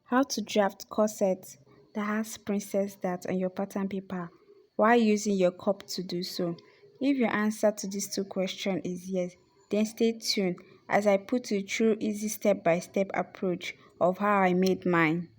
How to draft corset that has princess dart on your pattern paper while using your cup to do so. If your answer to these two questions is yes, then stay tuned as I put you through easy step-by-step approach of how I made mine.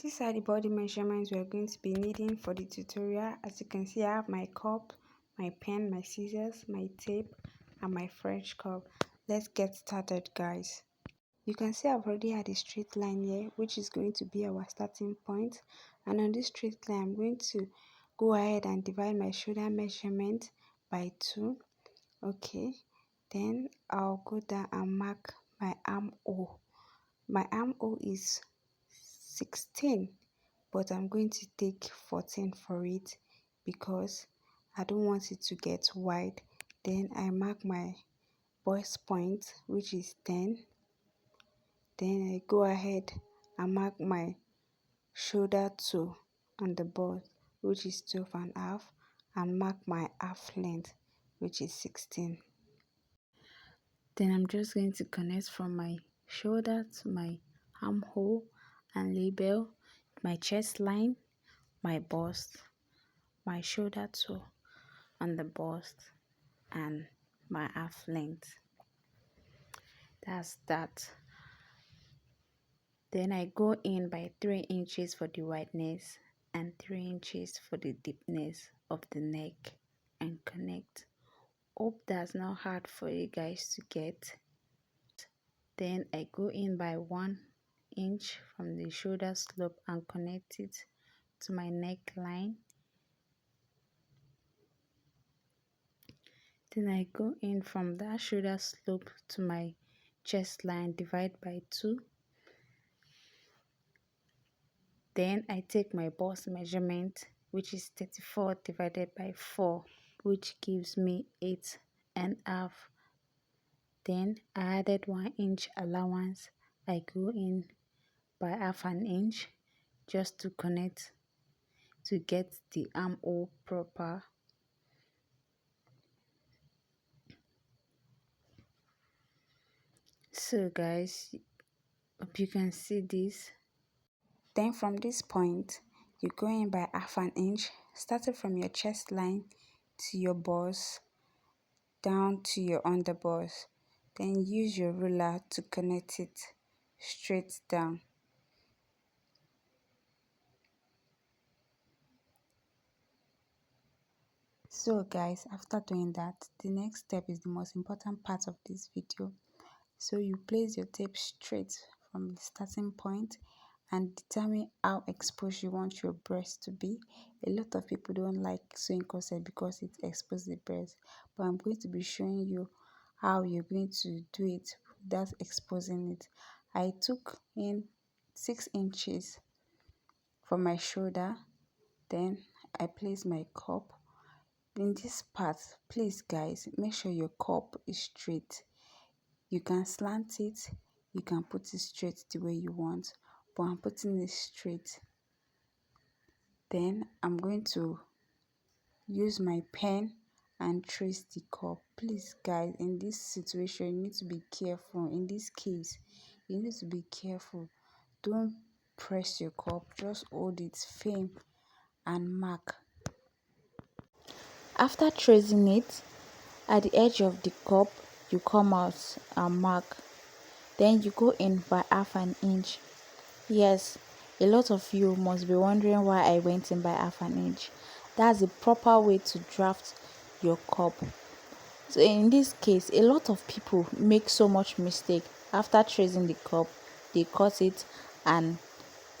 These are the body measurements we are going to be needing for the tutorial. As you can see, I have my cup, my pen, my scissors, my tape, and my French cup. Let's get started, guys. You can see I've already had a straight line here, which is going to be our starting point. And on this straight line, I'm going to go ahead and divide my shoulder measurement by 2. Okay, then I'll go down and mark my armhole. My armhole is 16, but I'm going to take 14 for it because I don't want it to get wide. Then I mark my bust point, which is 10. Then I go ahead and mark my shoulder toe on the bust, which is 12 and a half, and mark my half length, which is 16. Then I'm just going to connect from my shoulder to my armhole and label my chest line, my bust, my shoulder toe on the bust, and my half length. That's that. Then I go in by 3 inches for the wideness and 3 inches for the deepness of the neck and connect. Hope that's not hard for you guys to get. Then I go in by 1 inch from the shoulder slope and connect it to my neckline. Then I go in from that shoulder slope to my chest line, divide by 2. Then I take my bust measurement, which is 34 divided by 4, which gives me 8.5. Then I added 1 inch allowance. I go in by half an inch just to connect to get the armhole proper. So guys, hope you can see this. Then from this point, you go in by half an inch, starting from your chest line to your bust, down to your underbust. Then use your ruler to connect it straight down. So guys, after doing that, the next step is the most important part of this video. So you place your tape straight from the starting point and determine how exposed you want your breast to be. A lot of people don't like sewing corset because it exposes the breast, but I'm going to be showing you how you're going to do it without exposing it. I took in 6 inches for my shoulder, then I place my cup. In this part, please guys, make sure your cup is straight. You can slant it, you can put it straight the way you want, but I'm putting it straight. Then I'm going to use my pen and trace the cup. Please guys, in this situation you need to be careful. In this case, you need to be careful. Don't press your cup, just hold it firm and mark. After tracing it, at the edge of the cup, you come out and mark. Then you go in by half an inch. Yes, a lot of you must be wondering why I went in by half an inch. That's the proper way to draft your cup. So in this case, a lot of people make so much mistake. After tracing the cup, they cut it and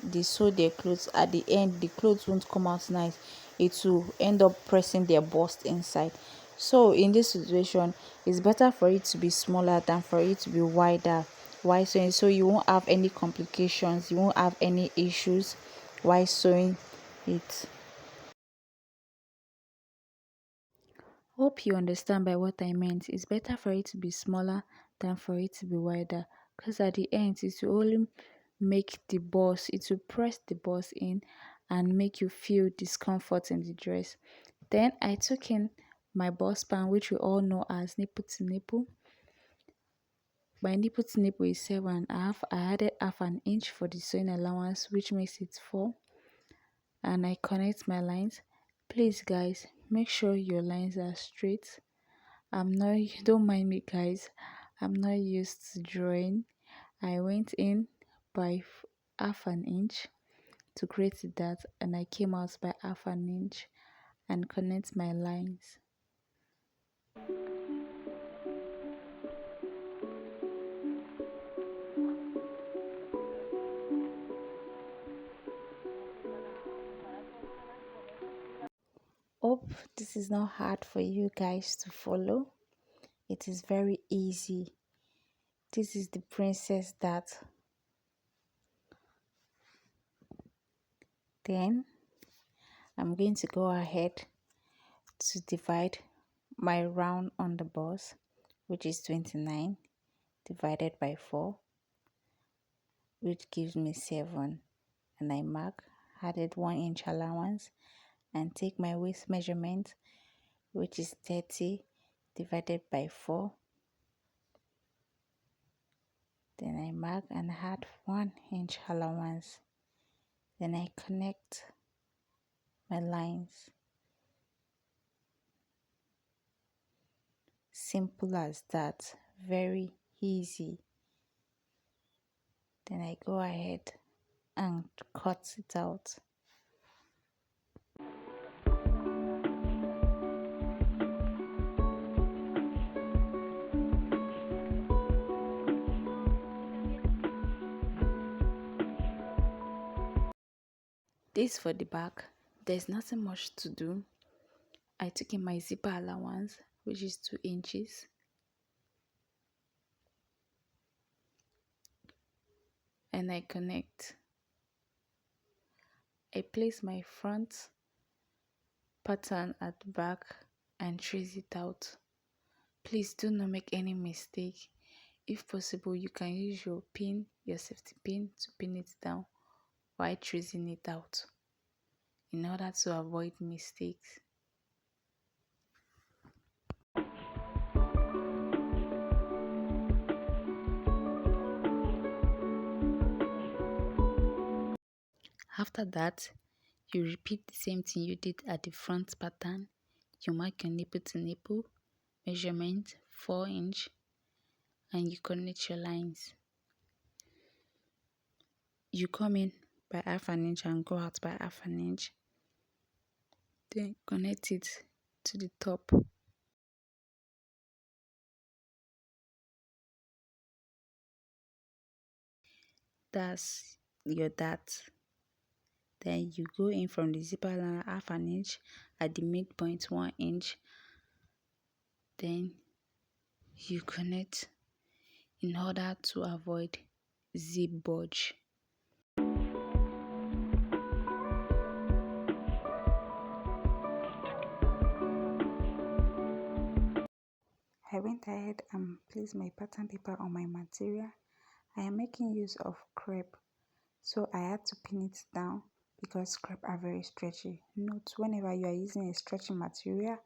they sew their clothes. At the end, the clothes won't come out nice. It will end up pressing their bust inside. So in this situation, it's better for it to be smaller than for it to be wider. Why sewing? So you won't have any complications, you won't have any issues while sewing it. Hope you understand by what I meant. It's better for it to be smaller than for it to be wider, because at the end it will only make the bust, it will press the bust in and make you feel discomfort in the dress. Then I took in my bust band, which we all know as nipple to nipple. My nipple to nipple is 7.5. I added half an inch for the sewing allowance, which makes it 4. And I connect my lines. Please guys, make sure your lines are straight. Don't mind me guys, I'm not used to drawing. I went in by half an inch to create that, and I came out by half an inch and connect my lines. Hope this is not hard for you guys to follow. It is very easy. This is the princess dart. Then I'm going to go ahead to divide my round on the bust, which is 29 divided by 4, which gives me 7. And I mark, added 1 inch allowance, and take my waist measurement, which is 30 divided by 4. Then I mark and add 1 inch allowance. Then I connect my lines. Simple as that, very easy. Then I go ahead and cut it out. This for the back. There's nothing much to do. I took in my zipper allowance, which is 2 inches. And I connect. I place my front pattern at the back and trace it out. Please do not make any mistake. If possible, you can use your pin, your safety pin, to pin it down while tracing it out in order to avoid mistakes. After that, you repeat the same thing you did at the front pattern. You mark your nipple to nipple, measurement 4 inch, and you connect your lines. You come in by half an inch and go out by half an inch. Then connect it to the top. That's your dart. Then you go in from the zipper line half an inch, at the midpoint 1 inch. Then you connect in order to avoid zip bulge. I went ahead and placed my pattern paper on my material. I am making use of crepe, so I had to pin it down because crepe are very stretchy. Note, whenever you are using a stretchy material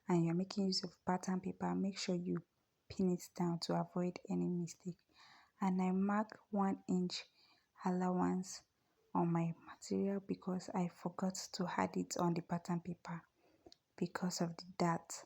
and you are making use of pattern paper, make sure you pin it down to avoid any mistake. And I mark 1 inch allowance on my material because I forgot to add it on the pattern paper because of the dart.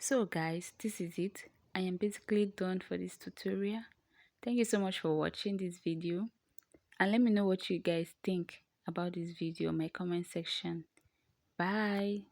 So guys, this is it. I am basically done for this tutorial. Thank you so much for watching this video, and let me know what you guys think about this video in my comment section. Bye.